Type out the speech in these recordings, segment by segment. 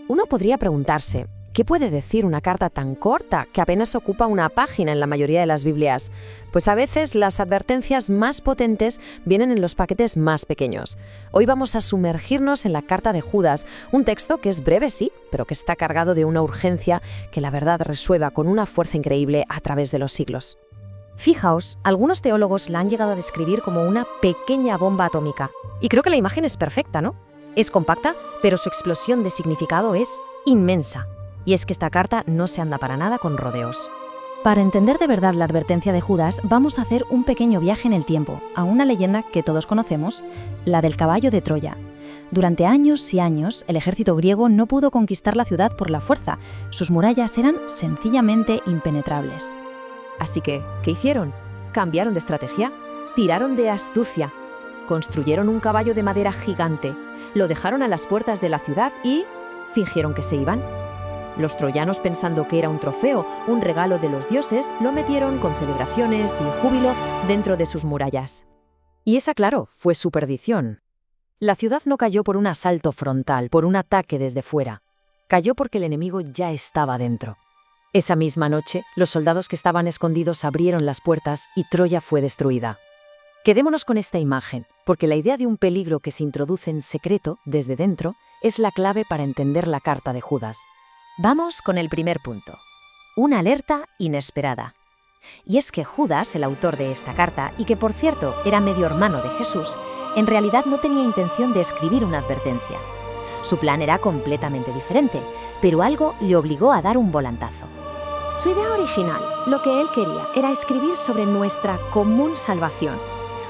Uno podría preguntarse, ¿qué puede decir una carta tan corta que apenas ocupa una página en la mayoría de las Biblias? Pues a veces las advertencias más potentes vienen en los paquetes más pequeños. Hoy vamos a sumergirnos en la carta de Judas, un texto que es breve, sí, pero que está cargado de una urgencia que la verdad resuena con una fuerza increíble a través de los siglos. Fijaos, algunos teólogos la han llegado a describir como una pequeña bomba atómica. Y creo que la imagen es perfecta, ¿no? Es compacta, pero su explosión de significado es inmensa. Y es que esta carta no se anda para nada con rodeos. Para entender de verdad la advertencia de Judas, vamos a hacer un pequeño viaje en el tiempo, a una leyenda que todos conocemos, la del caballo de Troya. Durante años y años, el ejército griego no pudo conquistar la ciudad por la fuerza. Sus murallas eran sencillamente impenetrables. Así que, ¿qué hicieron? Cambiaron de estrategia, tiraron de astucia, construyeron un caballo de madera gigante, lo dejaron a las puertas de la ciudad y fingieron que se iban. Los troyanos, pensando que era un trofeo, un regalo de los dioses, lo metieron con celebraciones y júbilo dentro de sus murallas. Y esa, claro, fue su perdición. La ciudad no cayó por un asalto frontal, por un ataque desde fuera. Cayó porque el enemigo ya estaba dentro. Esa misma noche, los soldados que estaban escondidos abrieron las puertas y Troya fue destruida. Quedémonos con esta imagen, porque la idea de un peligro que se introduce en secreto, desde dentro, es la clave para entender la carta de Judas. Vamos con el primer punto. Una alerta inesperada. Y es que Judas, el autor de esta carta, y que por cierto era medio hermano de Jesús, en realidad no tenía intención de escribir una advertencia. Su plan era completamente diferente, pero algo le obligó a dar un volantazo. Su idea original, lo que él quería, era escribir sobre nuestra común salvación.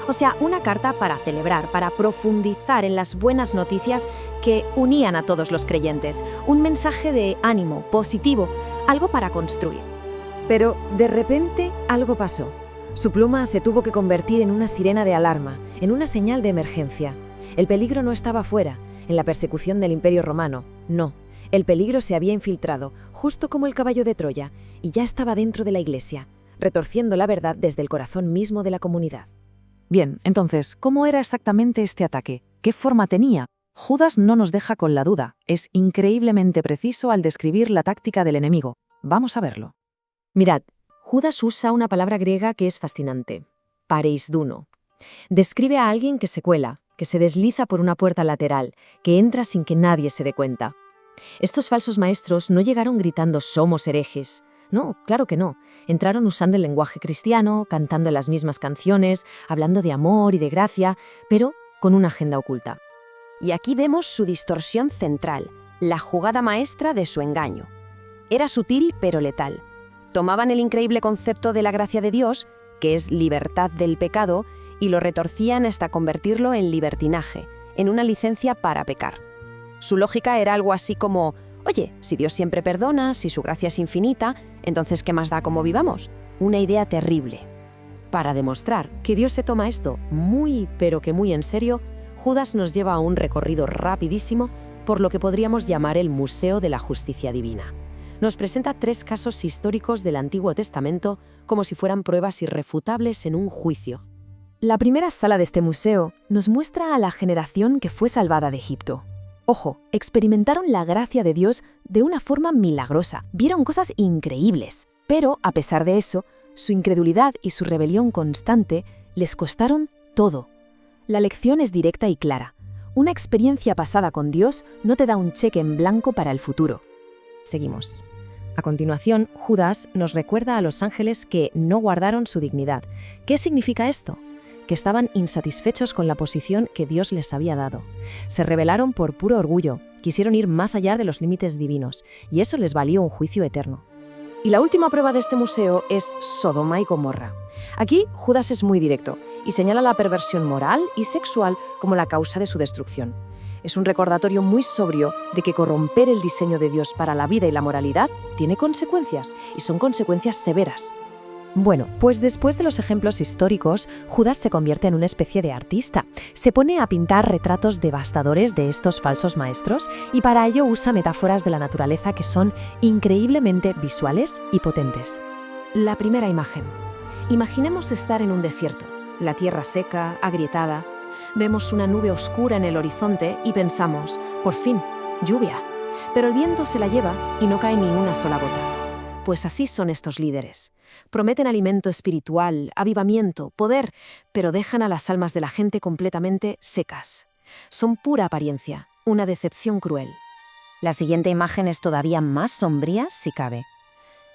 O sea, una carta para celebrar, para profundizar en las buenas noticias que unían a todos los creyentes. Un mensaje de ánimo, positivo, algo para construir. Pero de repente algo pasó. Su pluma se tuvo que convertir en una sirena de alarma, en una señal de emergencia. El peligro no estaba fuera, en la persecución del Imperio Romano, no. El peligro se había infiltrado, justo como el caballo de Troya, y ya estaba dentro de la iglesia, retorciendo la verdad desde el corazón mismo de la comunidad. Bien, entonces, ¿cómo era exactamente este ataque? ¿Qué forma tenía? Judas no nos deja con la duda. Es increíblemente preciso al describir la táctica del enemigo. Vamos a verlo. Mirad, Judas usa una palabra griega que es fascinante, pareisduno. Describe a alguien que se cuela, que se desliza por una puerta lateral, que entra sin que nadie se dé cuenta. Estos falsos maestros no llegaron gritando «somos herejes». No, claro que no. Entraron usando el lenguaje cristiano, cantando las mismas canciones, hablando de amor y de gracia, pero con una agenda oculta. Y aquí vemos su distorsión central, la jugada maestra de su engaño. Era sutil pero letal. Tomaban el increíble concepto de la gracia de Dios, que es libertad del pecado, y lo retorcían hasta convertirlo en libertinaje, en una licencia para pecar. Su lógica era algo así como, oye, si Dios siempre perdona, si su gracia es infinita, entonces ¿qué más da cómo vivamos? Una idea terrible. Para demostrar que Dios se toma esto muy, pero que muy en serio, Judas nos lleva a un recorrido rapidísimo por lo que podríamos llamar el Museo de la Justicia Divina. Nos presenta 3 casos históricos del Antiguo Testamento como si fueran pruebas irrefutables en un juicio. La primera sala de este museo nos muestra a la generación que fue salvada de Egipto. Ojo, experimentaron la gracia de Dios de una forma milagrosa, vieron cosas increíbles, pero a pesar de eso, su incredulidad y su rebelión constante les costaron todo. La lección es directa y clara. Una experiencia pasada con Dios no te da un cheque en blanco para el futuro. Seguimos. A continuación, Judas nos recuerda a los ángeles que no guardaron su dignidad. ¿Qué significa esto? Que estaban insatisfechos con la posición que Dios les había dado. Se rebelaron por puro orgullo, quisieron ir más allá de los límites divinos, y eso les valió un juicio eterno. Y la última prueba de este museo es Sodoma y Gomorra. Aquí Judas es muy directo y señala la perversión moral y sexual como la causa de su destrucción. Es un recordatorio muy sobrio de que corromper el diseño de Dios para la vida y la moralidad tiene consecuencias, y son consecuencias severas. Bueno, pues después de los ejemplos históricos, Judas se convierte en una especie de artista. Se pone a pintar retratos devastadores de estos falsos maestros y para ello usa metáforas de la naturaleza que son increíblemente visuales y potentes. La primera imagen. Imaginemos estar en un desierto, la tierra seca, agrietada. Vemos una nube oscura en el horizonte y pensamos, por fin, lluvia. Pero el viento se la lleva y no cae ni una sola gota. Pues así son estos líderes. Prometen alimento espiritual, avivamiento, poder, pero dejan a las almas de la gente completamente secas. Son pura apariencia, una decepción cruel. La siguiente imagen es todavía más sombría, si cabe.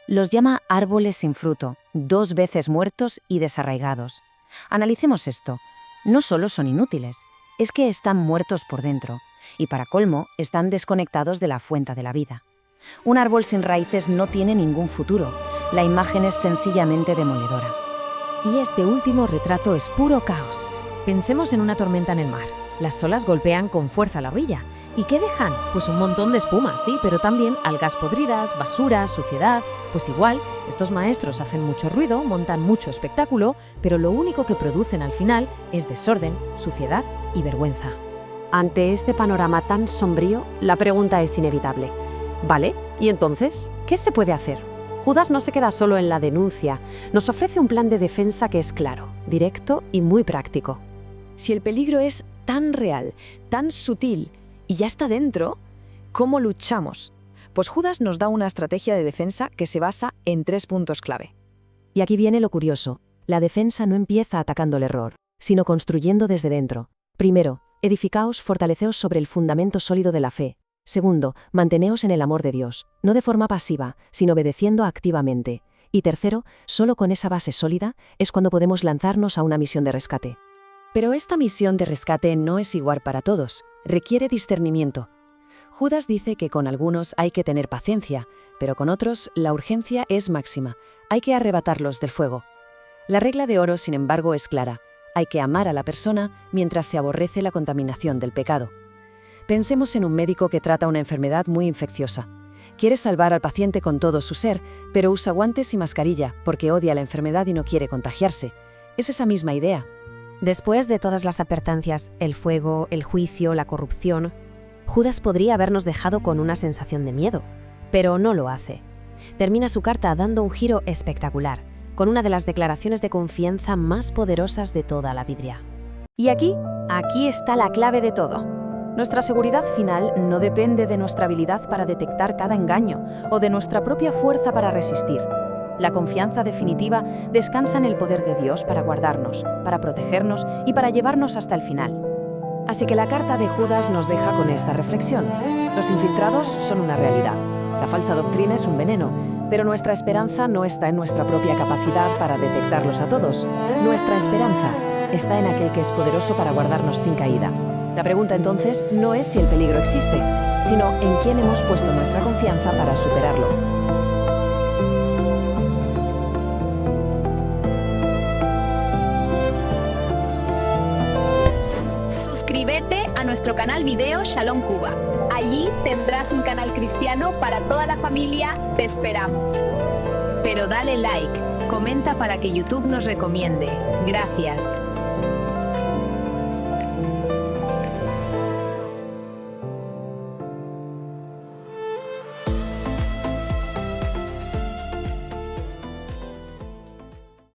Los llama árboles sin fruto, 2 veces muertos y desarraigados. Analicemos esto. No solo son inútiles, es que están muertos por dentro. Y para colmo, están desconectados de la fuente de la vida. Un árbol sin raíces no tiene ningún futuro. La imagen es sencillamente demoledora. Y este último retrato es puro caos. Pensemos en una tormenta en el mar. Las olas golpean con fuerza la orilla. ¿Y qué dejan? Pues un montón de espuma, sí, pero también algas podridas, basura, suciedad. Pues igual, estos maestros hacen mucho ruido, montan mucho espectáculo, pero lo único que producen al final es desorden, suciedad y vergüenza. Ante este panorama tan sombrío, la pregunta es inevitable. ¿Vale? ¿Y entonces? ¿Qué se puede hacer? Judas no se queda solo en la denuncia, nos ofrece un plan de defensa que es claro, directo y muy práctico. Si el peligro es tan real, tan sutil y ya está dentro, ¿cómo luchamos? Pues Judas nos da una estrategia de defensa que se basa en 3 puntos clave. Y aquí viene lo curioso. La defensa no empieza atacando el error, sino construyendo desde dentro. Primero, edificaos, fortaleceos sobre el fundamento sólido de la fe. Segundo, manteneos en el amor de Dios, no de forma pasiva, sino obedeciendo activamente. Y tercero, solo con esa base sólida es cuando podemos lanzarnos a una misión de rescate. Pero esta misión de rescate no es igual para todos, requiere discernimiento. Judas dice que con algunos hay que tener paciencia, pero con otros la urgencia es máxima, hay que arrebatarlos del fuego. La regla de oro, sin embargo, es clara. Hay que amar a la persona mientras se aborrece la contaminación del pecado. Pensemos en un médico que trata una enfermedad muy infecciosa. Quiere salvar al paciente con todo su ser, pero usa guantes y mascarilla porque odia la enfermedad y no quiere contagiarse. Es esa misma idea. Después de todas las advertencias, el fuego, el juicio, la corrupción, Judas podría habernos dejado con una sensación de miedo, pero no lo hace. Termina su carta dando un giro espectacular, con una de las declaraciones de confianza más poderosas de toda la Biblia. Y aquí está la clave de todo. Nuestra seguridad final no depende de nuestra habilidad para detectar cada engaño o de nuestra propia fuerza para resistir. La confianza definitiva descansa en el poder de Dios para guardarnos, para protegernos y para llevarnos hasta el final. Así que la carta de Judas nos deja con esta reflexión. Los infiltrados son una realidad. La falsa doctrina es un veneno, pero nuestra esperanza no está en nuestra propia capacidad para detectarlos a todos. Nuestra esperanza está en aquel que es poderoso para guardarnos sin caída. La pregunta entonces no es si el peligro existe, sino en quién hemos puesto nuestra confianza para superarlo. Suscríbete a nuestro canal Video Shalom Cuba. Allí tendrás un canal cristiano para toda la familia. Te esperamos. Pero dale like, comenta para que YouTube nos recomiende. Gracias.